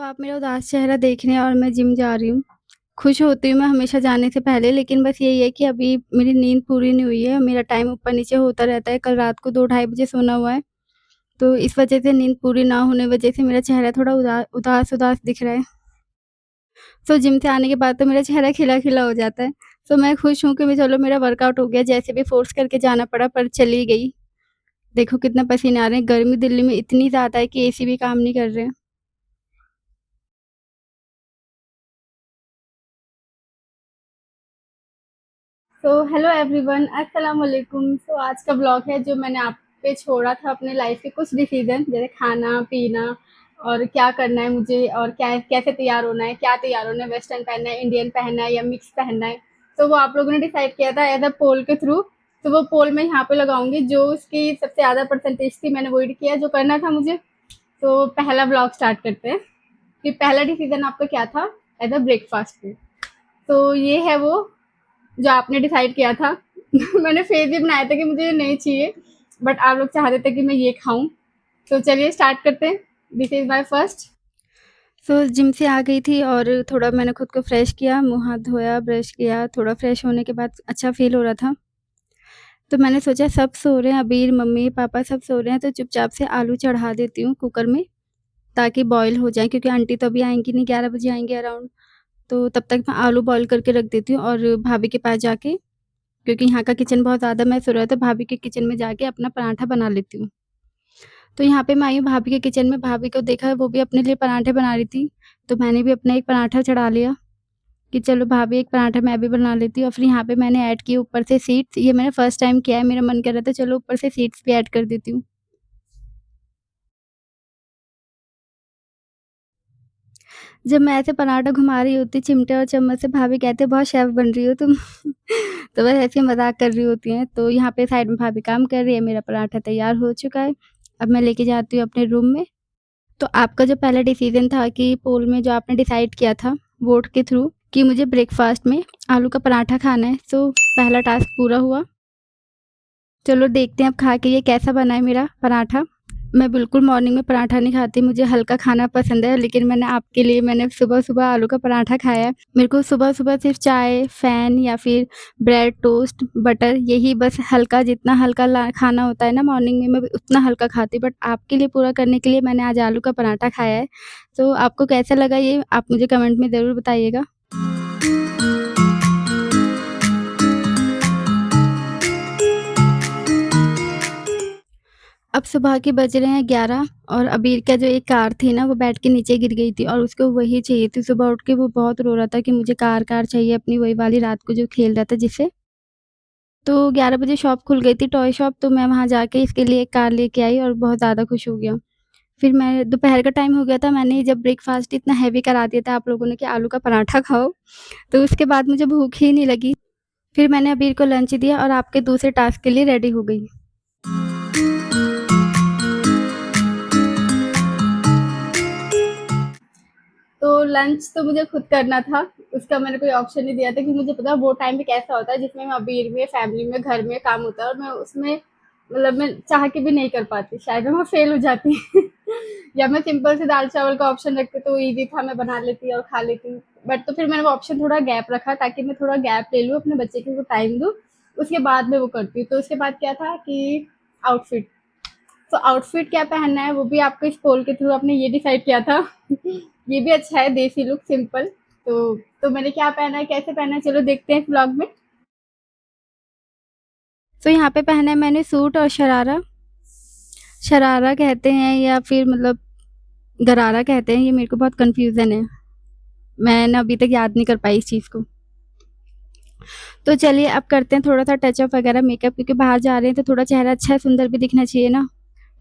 आप मेरा उदास चेहरा देख रहे हैं और मैं जिम जा रही हूँ। खुश होती हूँ मैं हमेशा जाने से पहले, लेकिन बस यही है कि अभी मेरी नींद पूरी नहीं हुई है। मेरा टाइम ऊपर-नीचे होता रहता है। कल रात को 2 ढाई बजे सोना हुआ है, तो इस वज़ह से नींद पूरी ना होने वज़ह से मेरा चेहरा थोड़ा उदास-उदास दिख रहा है। तो जिम से आने के बाद तो मेरा चेहरा खिला-खिला हो जाता है। तो मैं खुश हूँ कि मैं चलो मेरा वर्कआउट हो गया, जैसे भी फ़ोर्स करके जाना पड़ा पर चली गई। देखो कितना पसीने आ रहे हैं, गर्मी दिल्ली में इतनी ज़्यादा है कि एसी भी काम नहीं कर रहे हैं। तो हेलो एवरीवन, अस्सलाम वालेकुम। तो आज का ब्लॉग है जो मैंने आप पे छोड़ा था अपने लाइफ के कुछ डिसीजन, जैसे खाना पीना और क्या करना है मुझे और क्या कैसे तैयार होना है, क्या तैयार होना है, वेस्टर्न पहनना है, इंडियन पहनना है या मिक्स पहनना है। तो वो आप लोगों ने डिसाइड किया था एज अ पोल के थ्रू। तो वो पोल मैं यहाँ पे लगाऊंगी, जो उसकी सबसे ज़्यादा परसेंटेज थी मैंने वही किया जो करना था मुझे। तो पहला ब्लॉग स्टार्ट करते हैं कि पहला डिसीजन आपका क्या था एज अ ब्रेकफास्ट में। तो ये है वो जो आपने डिसाइड किया था। मैंने फेस भी बनाया था कि मुझे ये नहीं चाहिए, बट आप लोग चाहते थे कि मैं ये खाऊं। तो चलिए स्टार्ट करते हैं। This is my first. तो जिम से आ गई थी और थोड़ा मैंने खुद को फ्रेश किया, मुंह हाथ धोया, ब्रश किया। थोड़ा फ्रेश होने के बाद अच्छा फील हो रहा था, तो मैंने सोचा सब सो रहे हैं, अबीर मम्मी पापा सब सो रहे हैं, तो चुपचाप से आलू चढ़ा देती हूँ कुकर में ताकि बॉईल हो जाए, क्योंकि आंटी तो अभी आएंगी नहीं, 11 बजे आएंगे अराउंड। तो तब तक मैं आलू बॉईल करके रख देती हूँ और भाभी के पास जाके, क्योंकि यहाँ का किचन बहुत ज़्यादा मैस हो रहा है, तो भाभी के किचन में जाके अपना पराठा बना लेती हूँ। तो यहाँ पे मैं आई हूँ भाभी के किचन में, भाभी को देखा वो भी अपने लिए पराठे बना रही थी, तो मैंने भी अपना एक पराठा चढ़ा लिया कि चलो भाभी एक पराठा मैं भी बना लेती हूँ। और फिर यहाँ पे मैंने ऐड किए ऊपर से सीड्स, ये मैंने फर्स्ट टाइम किया है, मेरा मन कर रहा था चलो ऊपर से सीड्स भी ऐड कर देती हूँ। जब मैं ऐसे पराठा घुमा रही होती चिमटे और चम्मच से, भाभी कहते बहुत शेफ़ बन रही हो तुम। तो बस ऐसे ही मज़ाक कर रही होती हैं। तो यहाँ पे साइड में भाभी काम कर रही है, मेरा पराठा तैयार हो चुका है। अब मैं लेके जाती हूँ अपने रूम में। तो आपका जो पहला डिसीज़न था कि पोल में जो आपने डिसाइड किया था वोट के थ्रू कि मुझे ब्रेकफ़ास्ट में आलू का पराठा खाना है, तो पहला टास्क पूरा हुआ। चलो देखते हैं अब खा के ये कैसा बना है मेरा पराठा। मैं बिल्कुल मॉर्निंग में पराठा नहीं खाती, मुझे हल्का खाना पसंद है, लेकिन मैंने आपके लिए मैंने सुबह-सुबह आलू का पराठा खाया है। मेरे को सुबह-सुबह सिर्फ़ चाय, फ़ैन या फिर ब्रेड, टोस्ट, बटर, यही बस हल्का, जितना हल्का ला खाना होता है ना मॉर्निंग में, मैं उतना हल्का खाती हूँ। बट आपके लिए पूरा करने के लिए मैंने आज आलू का पराठा खाया है। तो आपको कैसा लगा ये आप मुझे कमेंट में ज़रूर बताइएगा। अब सुबह के बज रहे हैं 11 और अबीर का जो एक कार थी ना, वो बैठ के नीचे गिर गई थी और उसको वही चाहिए थी। सुबह उठ के वो बहुत रो रहा था कि मुझे कार चाहिए अपनी, वही वाली रात को जो खेल रहा था जिससे। तो 11 बजे शॉप खुल गई थी, टॉय शॉप, तो मैं वहाँ जाके इसके लिए एक कार लेके आई और बहुत ज़्यादा खुश हो गया। फिर मैं दोपहर का टाइम हो गया था, मैंने जब ब्रेकफ़ास्ट इतना हेवी करा दिया था आप लोगों ने कि आलू का पराठा खाओ, तो उसके बाद मुझे भूख ही नहीं लगी। फिर मैंने अबीर को लंच दिया और आपके दूसरे टास्क के लिए रेडी हो गई। तो लंच तो मुझे खुद करना था, उसका मैंने कोई ऑप्शन नहीं दिया था, क्योंकि मुझे पता है वो टाइम पे कैसा होता है जिसमें मैं अबीर में, फैमिली में, घर में काम होता है और मैं उसमें मतलब मैं चाह के भी नहीं कर पाती, शायद मैं वहाँ फेल हो जाती। या मैं सिंपल से दाल चावल का ऑप्शन रखती तो ईज़ी था, मैं बना लेती और खा लेती। बट तो फिर मैंने वो ऑप्शन थोड़ा गैप रखा ताकि मैं थोड़ा गैप ले लूँ, अपने बच्चे को टाइम दूँ, उसके बाद मैं वो करती हूँ। तो उसके बाद क्या था कि आउटफिट। तो आउटफिट क्या पहनना है वो भी आपको इस पोल के थ्रू आपने ये डिसाइड किया था। ये भी अच्छा है, देसी लुक सिंपल। तो मैंने क्या पहना है, कैसे पहना है, चलो देखते हैं इस व्लॉग में। तो यहाँ पे पहना है मैंने सूट और शरारा। शरारा कहते हैं या फिर मतलब गरारा कहते हैं, ये मेरे को बहुत कन्फ्यूज़न है। मैंने अभी तक याद नहीं कर पाई इस चीज़ को। तो चलिए अब करते हैं थोड़ा-सा टचअप वगैरह मेकअप, क्योंकि बाहर जा रहे हैं तो थोड़ा चेहरा अच्छा सुंदर भी दिखना चाहिए ना।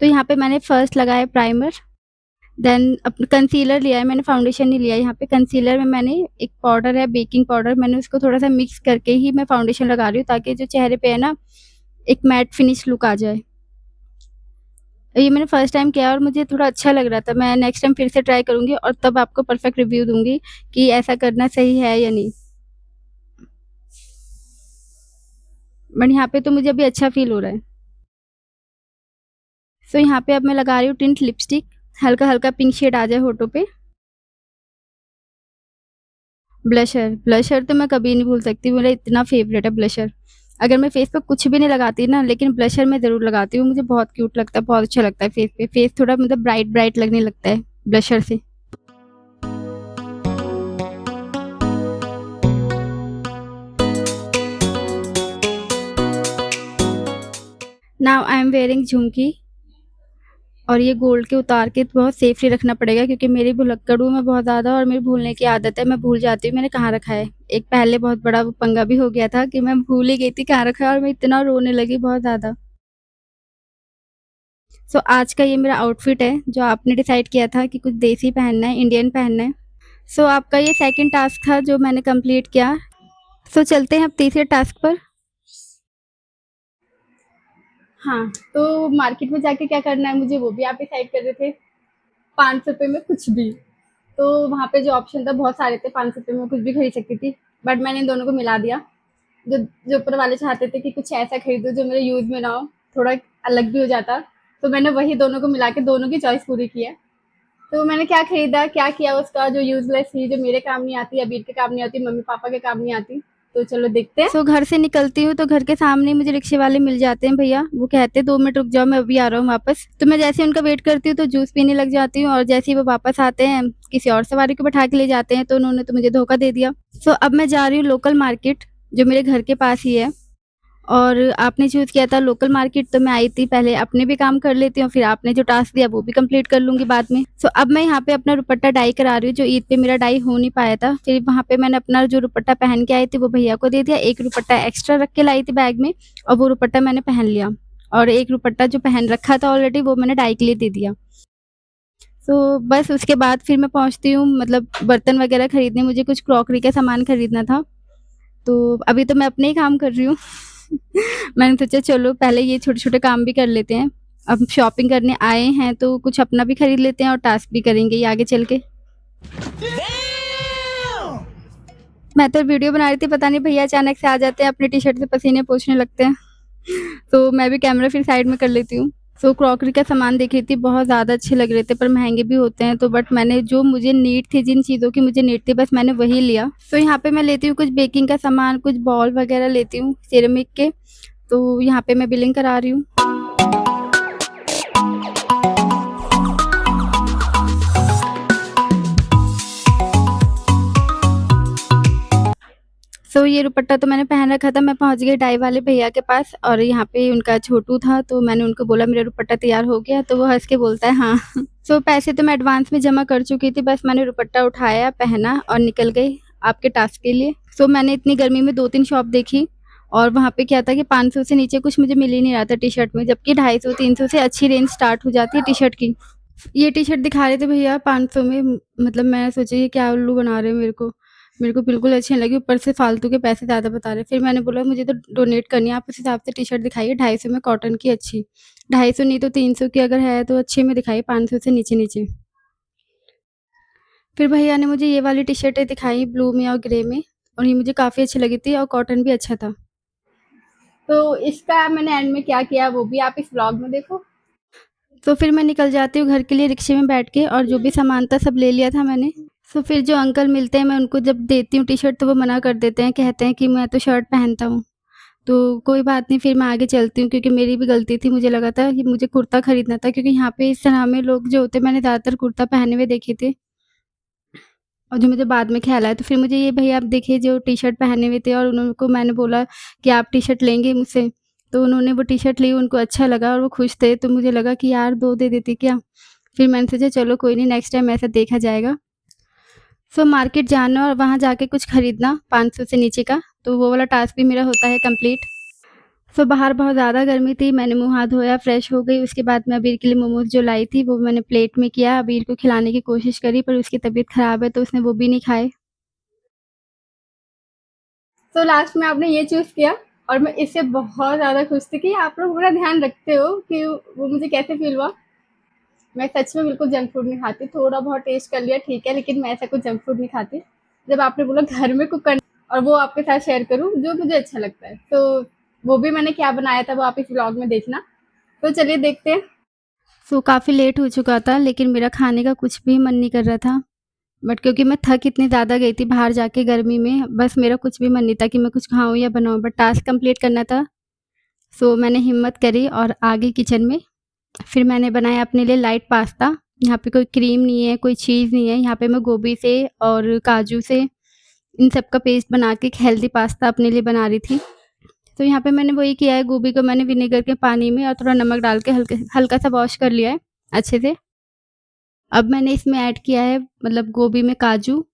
तो यहाँ पे मैंने फर्स्ट लगाया प्राइमर, देन कंसीलर लिया है मैंने, फाउंडेशन नहीं लिया है। यहाँ पे कंसीलर में मैंने एक पाउडर है बेकिंग पाउडर, मैंने उसको थोड़ा-सा मिक्स करके ही मैं फाउंडेशन लगा रही हूँ ताकि जो चेहरे पे है ना एक मैट फिनिश लुक आ जाए। ये मैंने फर्स्ट टाइम किया और मुझे थोड़ा अच्छा लग रहा था। मैं नेक्स्ट टाइम फिर से ट्राई करूँगी और तब आपको परफेक्ट रिव्यू दूँगी कि ऐसा करना सही है या नहीं। बट यहाँ पे तो मुझे अभी अच्छा फ़ील हो रहा है। सो यहाँ पे अब मैं लगा रही हूँ टिंट लिपस्टिक, हल्का-हल्का पिंक शेड आ जाए होठों पे। ब्लशर तो मैं कभी नहीं भूल सकती, मेरा इतना फ़ेवरेट है ब्लशर। अगर मैं फेस पे कुछ भी नहीं लगाती ना, लेकिन ब्लशर मैं ज़रूर लगाती हूँ, मुझे बहुत क्यूट लगता है, बहुत अच्छा लगता है फेस पे। फेस थोड़ा मतलब ब्राइट लगने लगता है ब्लशर से। नाउ आई एम वेयरिंग झुमकी, और ये गोल्ड के उतार के बहुत सेफली रखना पड़ेगा क्योंकि मेरी भुलक्कड़ हूँ मैं बहुत ज़्यादा, और मेरी भूलने की आदत है, मैं भूल जाती हूँ मैंने कहाँ रखा है। एक पहले बहुत बड़ा पंगा भी हो गया था कि मैं भूल ही गई थी कहाँ रखा है, और मैं इतना रोने लगी बहुत ज़्यादा। सो आज का ये मेरा आउटफिट है जो आपने डिसाइड किया था कि कुछ देसी पहनना है, इंडियन पहनना है। सो आपका ये सेकंड टास्क था जो मैंने कंप्लीट किया। सो चलते हैं अब तीसरे टास्क पर। हाँ, तो मार्केट में जाके क्या करना है मुझे वो भी आप डिसाइड कर रहे थे। 500 रुपए में कुछ भी। तो वहाँ पे जो ऑप्शन था बहुत सारे थे, 500 रुपए में कुछ भी खरीद सकती थी, बट मैंने इन दोनों को मिला दिया। जो जो ऊपर वाले चाहते थे कि कुछ ऐसा खरीदो जो मेरे यूज़ में ना हो, थोड़ा अलग भी हो जाता, तो मैंने वही दोनों को मिला के दोनों की चॉइस पूरी की है। तो मैंने क्या खरीदा, क्या किया उसका जो यूज़लेस थी, जो मेरे काम नहीं आती, अबीर के काम नहीं आती, मम्मी-पापा के काम नहीं आती। तो चलो देखते हैं। सो घर से निकलती हूँ तो घर के सामने ही मुझे रिक्शे वाले मिल जाते हैं भैया। वो कहते हैं 2 मिनट रुक जाओ मैं अभी आ रहा हूँ वापस। तो मैं जैसे ही उनका वेट करती हूँ तो जूस पीने लग जाती हूँ, और जैसे ही वो वापस आते हैं, किसी और सवारी को बैठा के ले जाते हैं, तो उन्होंने तो मुझे धोखा दे दिया। सो अब मैं जा रही हूँ लोकल मार्केट जो मेरे घर के पास ही है। और आपने चूज़ किया था लोकल मार्केट, तो मैं आई थी पहले अपने भी काम कर लेती हूँ, फिर आपने जो टास्क दिया वो भी कंप्लीट कर लूँगी बाद में। सो अब मैं यहाँ पे अपना दुपट्टा डाई करा रही हूँ, जो ईद पे मेरा डाई हो नहीं पाया था। फिर वहाँ पे मैंने अपना जो दुपट्टा पहन के आई थी वो भैया को दे दिया, एक दुपट्टा एक्स्ट्रा रख के लाई थी बैग में, और वो दुपट्टा मैंने पहन लिया, और एक दुपट्टा जो पहन रखा था ऑलरेडी वो मैंने डाई के लिए दे दिया। सो बस उसके बाद फिर मैं पहुँचती हूँ मतलब बर्तन वगैरह खरीदने, मुझे कुछ क्रॉकरी का सामान खरीदना था। तो अभी तो मैं अपने ही काम कर रही हूँ। मैंने सोचा चलो पहले ये छोटे-छोटे काम भी कर लेते हैं। अब शॉपिंग करने आए हैं तो कुछ अपना भी खरीद लेते हैं और टास्क भी करेंगे ये आगे चल के। मैं तो वीडियो बना रही थी, पता नहीं भैया अचानक से आ जाते हैं, अपनी टी-शर्ट से पसीने पोंछने लगते हैं। तो मैं भी कैमरा फिर साइड में कर लेती हूँ। सो क्रॉकरी का सामान देख रही थी, बहुत ज़्यादा अच्छे लग रहे थे पर महँगे भी होते हैं, तो बट मैंने जो मुझे नीड थी, जिन चीज़ों की मुझे नीड थी बस मैंने वही लिया। तो यहाँ पे मैं लेती हूँ कुछ बेकिंग का सामान, कुछ बॉल वगैरह लेती हूँ सिरेमिक के, तो यहाँ पे मैं बिलिंग करा रही हूँ। सो ये दुपट्टा तो मैंने पहन रखा था, मैं पहुँच गई डाई वाले भैया के पास, और यहाँ पे उनका छोटू था, तो मैंने उनको बोला मेरा दुपट्टा तैयार हो गया, तो वो हँस के बोलता है हाँ। सो पैसे तो मैं एडवांस में जमा कर चुकी थी, बस मैंने दुपट्टा उठाया, पहना और निकल गई आपके टास्क के लिए। सो मैंने इतनी गर्मी में 2-3 शॉप देखी, और वहाँ पे क्या था कि 500 से नीचे कुछ मुझे मिल ही नहीं रहा था टी-शर्ट में, जबकि 250-300 से अच्छी रेंज स्टार्ट हो जाती है टी-शर्ट की। ये टी-शर्ट दिखा रहे थे भैया 500 में, मतलब मैं सोची ये क्या उल्लू बना रहे हैं मेरे को। मेरे को बिल्कुल अच्छी नहीं लगी, ऊपर से फालतू के पैसे ज़्यादा बता रहे। फिर मैंने बोला मुझे तो डोनेट करनी है, आप उस हिसाब से टी-शर्ट दिखाइए 250 में कॉटन की अच्छी। 250 नहीं तो 300 की अगर है तो अच्छी में दिखाइए, 500 से नीचे-नीचे। फिर भैया ने मुझे ये वाली टी-शर्टें दिखाई ब्लू में और ग्रे में, और ये मुझे काफ़ी अच्छी लगी थी और कॉटन भी अच्छा था। तो इसका मैंने एंड में क्या किया वो भी आप इस व्लॉग में देखो। तो फिर मैं निकल जाती हूँ घर के लिए रिक्शे में बैठ के, और जो भी सामान था सब ले लिया था मैंने। तो फिर जो अंकल मिलते हैं मैं उनको जब देती हूँ टी-शर्ट तो वो मना कर देते हैं, कहते हैं कि मैं तो शर्ट पहनता हूँ। तो कोई बात नहीं, फिर मैं आगे चलती हूँ क्योंकि मेरी भी गलती थी, मुझे लगा था कि मुझे कुर्ता खरीदना था क्योंकि यहाँ पे इस तरह में लोग जो होते हैं मैंने ज़्यादातर कुर्ता पहने हुए देखे थे, और जो मुझे बाद में ख़्याल आया। तो फिर मुझे ये भैया आप देखिए जो टी-शर्ट पहने हुए थे, और उनको मैंने बोला कि आप टी-शर्ट लेंगे मुझसे? तो उन्होंने वो टी-शर्ट ली, उनको अच्छा लगा और वो खुश थे, तो मुझे लगा कि यार 2 दे देती क्या? फिर मैंने सोचा चलो कोई नहीं, नेक्स्ट टाइम ऐसा देखा जाएगा। सो मार्केट जाना और वहाँ जाके कुछ खरीदना 500 से नीचे का, तो वो वाला टास्क भी मेरा होता है कंप्लीट। सो बाहर बहुत ज़्यादा गर्मी थी, मैंने मुँह हाथ धोया, फ्रेश हो गई, उसके बाद मैं अबीर के लिए मोमोज़ जो लाई थी वो मैंने प्लेट में किया, अबीर को खिलाने की कोशिश करी पर उसकी तबीयत ख़राब है तो उसने वो भी नहीं खाए। तो लास्ट में आपने ये चूज़ किया, और मैं इससे बहुत ज़्यादा खुश थी कि आप लोग मेरा ध्यान रखते हो कि वो मुझे कैसे फ़ील हुआ। मैं सच में बिल्कुल जंक फूड नहीं खाती, थोड़ा बहुत टेस्ट कर लिया ठीक है, लेकिन मैं ऐसा कुछ जंक फूड नहीं खाती। जब आपने बोला घर में कुक करना और वो आपके साथ शेयर करूँ जो मुझे अच्छा लगता है, तो वो भी मैंने क्या बनाया था वो आप इस व्लॉग में देखना। तो चलिए देखते हैं। सो काफ़ी लेट हो चुका था लेकिन मेरा खाने का कुछ भी मन नहीं कर रहा था। बट क्योंकि मैं थक इतनी ज़्यादा गई थी बाहर जाके गर्मी में, बस मेरा कुछ भी मन नहीं था कि मैं कुछ खाऊँ या बनाऊँ, बट टास्क कंप्लीट करना था। सो मैंने हिम्मत करी और आ गई किचन में। फिर मैंने बनाया अपने लिए लाइट पास्ता। यहाँ पे कोई क्रीम नहीं है, कोई चीज़ नहीं है। यहाँ पे मैं गोभी से और काजू से इन सब का पेस्ट बना के एक हेल्दी पास्ता अपने लिए बना रही थी। तो यहाँ पे मैंने वही किया है, गोभी को मैंने विनेगर के पानी में और थोड़ा नमक डाल के हल्का-सा वॉश कर लिया है अच्छे से। अब मैंने इसमें ऐड किया है मतलब गोभी में काजू,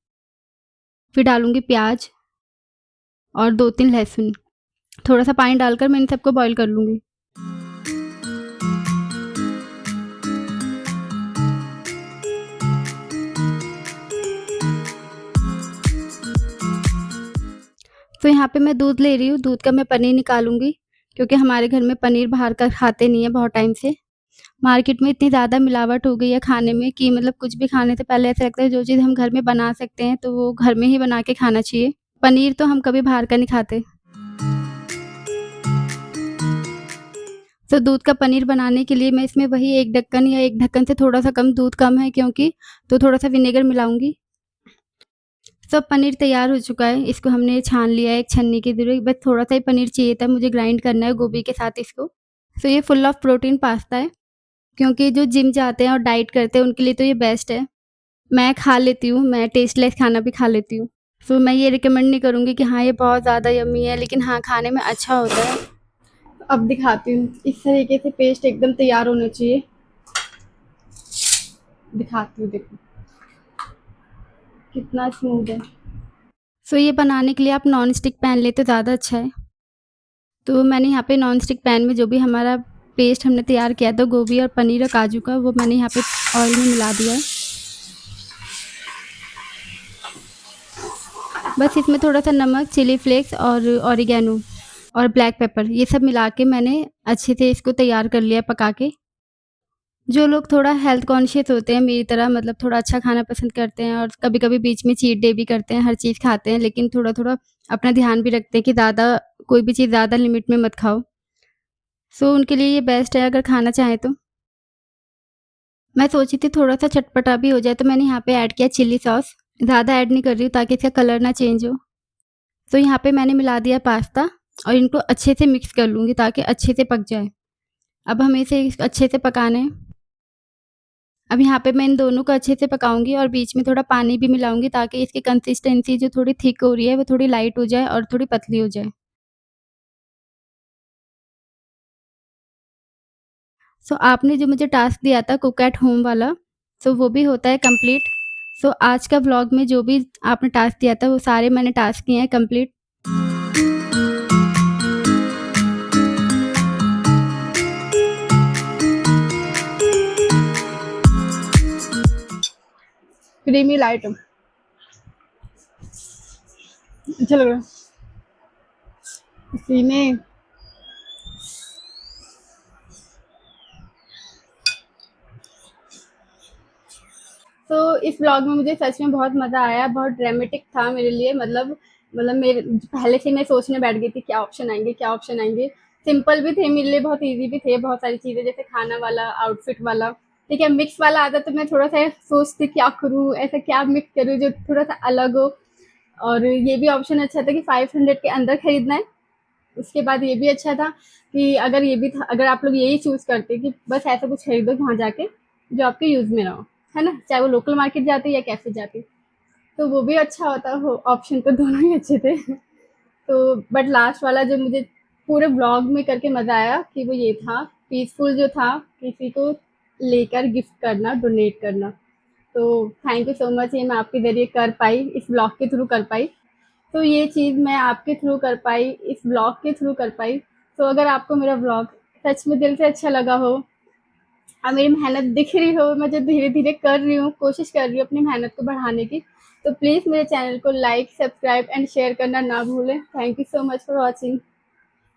फिर डालूँगी प्याज़ और 2-3 लहसुन। थोड़ा-सा पानी डालकर मैं इन सबको बॉयल कर लूँगी। तो यहाँ पे मैं दूध ले रही हूँ, दूध का मैं पनीर निकालूँगी क्योंकि हमारे घर में पनीर बाहर का खाते नहीं है बहुत टाइम से। मार्केट में इतनी ज़्यादा मिलावट हो गई है खाने में कि मतलब कुछ भी खाने से पहले ऐसा लगता है जो चीज़ हम घर में बना सकते हैं तो वो घर में ही बना के खाना चाहिए। पनीर तो हम कभी बाहर का नहीं खाते। तो दूध का पनीर बनाने के लिए मैं इसमें वही 1 ढक्कन या 1 ढक्कन से थोड़ा-सा कम दूध कम है क्योंकि तो थोड़ा-सा विनेगर मिलाऊँगी। सब पनीर तैयार हो चुका है, इसको हमने छान लिया है एक छन्नी के थ्रू, बस थोड़ा-सा ही पनीर चाहिए था, मुझे ग्राइंड करना है गोभी के साथ इसको। तो ये फुल ऑफ प्रोटीन पास्ता है, क्योंकि जो जिम जाते हैं और डाइट करते हैं उनके लिए तो ये बेस्ट है। मैं खा लेती हूँ, मैं टेस्टलेस खाना भी खा लेती हूँ। तो मैं ये रिकमेंड नहीं करूँगी कि हाँ, ये बहुत ज़्यादा यम्मी है, लेकिन हाँ, खाने में अच्छा होता है। अब दिखाती हूँ, इस तरीके से पेस्ट एकदम तैयार होना चाहिए। दिखाती हूँ, देखो कितना स्मूथ है। सो ये बनाने के लिए आप नॉन स्टिक पैन लें तो ज़्यादा अच्छा है। तो मैंने यहाँ पे नॉन स्टिक पैन में जो भी हमारा पेस्ट हमने तैयार किया था गोभी और पनीर और काजू का, वो मैंने यहाँ पे ऑयल में मिला दिया है। बस इसमें थोड़ा-सा नमक, चिली फ्लेक्स और ऑरिगैनो और ब्लैक पेपर ये सब मिला के मैंने अच्छे से इसको तैयार कर लिया पका के। जो लोग थोड़ा हेल्थ कॉन्शियस होते हैं मेरी तरह, मतलब थोड़ा अच्छा खाना पसंद करते हैं और कभी-कभी बीच में चीट डे भी करते हैं, हर चीज़ खाते हैं, लेकिन थोड़ा-थोड़ा अपना ध्यान भी रखते हैं कि ज़्यादा कोई भी चीज़ ज़्यादा लिमिट में मत खाओ। सो उनके लिए ये बेस्ट है अगर खाना चाहें तो। मैं सोची थी थोड़ा-सा चटपटा भी हो जाए तो मैंने यहाँ पे ऐड किया चिली सॉस। ज़्यादा ऐड नहीं कर रही हूँ ताकि इसका कलर ना चेंज हो। तो यहाँ पे मैंने मिला दिया पास्ता और इनको अच्छे से मिक्स कर लूँगी ताकि अच्छे से पक जाए। अब हमें इसे अच्छे से पकाना है। अब यहाँ पे मैं इन दोनों को अच्छे से पकाऊँगी और बीच में थोड़ा पानी भी मिलाऊँगी ताकि इसकी कंसिस्टेंसी जो थोड़ी थिक हो रही है वो थोड़ी लाइट हो जाए और थोड़ी पतली हो जाए। सो आपने जो मुझे टास्क दिया था कुक एट होम वाला, सो वो भी होता है कंप्लीट। सो आज का व्लॉग में जो भी आपने टास्क दिया था वो सारे मैंने टास्क किए हैं कंप्लीट। क्रीमी लाइट अच्छा लग रहा है। इसी में तो इस व्लॉग में मुझे सच में बहुत मज़ा आया, बहुत ड्रामेटिक था मेरे लिए, मतलब मेरे पहले से मैं सोचने बैठ गई थी क्या ऑप्शन आएँगे, क्या ऑप्शन आएँगे। सिंपल भी थे मेरे लिए, बहुत ईज़ी भी थे, बहुत सारी चीज़ें जैसे खाना वाला, आउटफिट वाला, ठीक है। मिक्स वाला आता तो मैं थोड़ा-सा सोचती क्या करूँ, ऐसा क्या मिक्स करूँ जो थोड़ा-सा अलग हो। और ये भी ऑप्शन अच्छा था कि 500 के अंदर खरीदना है। उसके बाद ये भी अच्छा था कि अगर ये भी था, अगर आप लोग यही चूज़ करते कि बस ऐसा कुछ खरीदो वहाँ जाके जो आपके यूज़ में ना हो, है ना? चाहे वो लोकल मार्केट जाते या कैफ़े जाते, तो वो भी अच्छा होता हो, ऑप्शन तो दोनों ही अच्छे थे। तो बट लास्ट वाला जो मुझे पूरे व्लॉग में करके मज़ा आया कि वो ये था, पीसफुल जो था, किसी को लेकर गिफ्ट करना, डोनेट करना। तो थैंक यू सो मच, ये मैं आपके ज़रिए कर पाई, इस ब्लॉग के थ्रू कर पाई। तो ये चीज़ मैं आपके थ्रू कर पाई, इस ब्लॉग के थ्रू कर पाई। तो अगर आपको मेरा ब्लॉग सच में दिल से अच्छा लगा हो और मेरी मेहनत दिख रही हो, मैं जो धीरे-धीरे कर रही हूँ, कोशिश कर रही हूँ अपनी मेहनत को बढ़ाने की, तो प्लीज़ मेरे चैनल को लाइक, सब्सक्राइब एंड शेयर करना ना भूलें। Thank you so much for watching.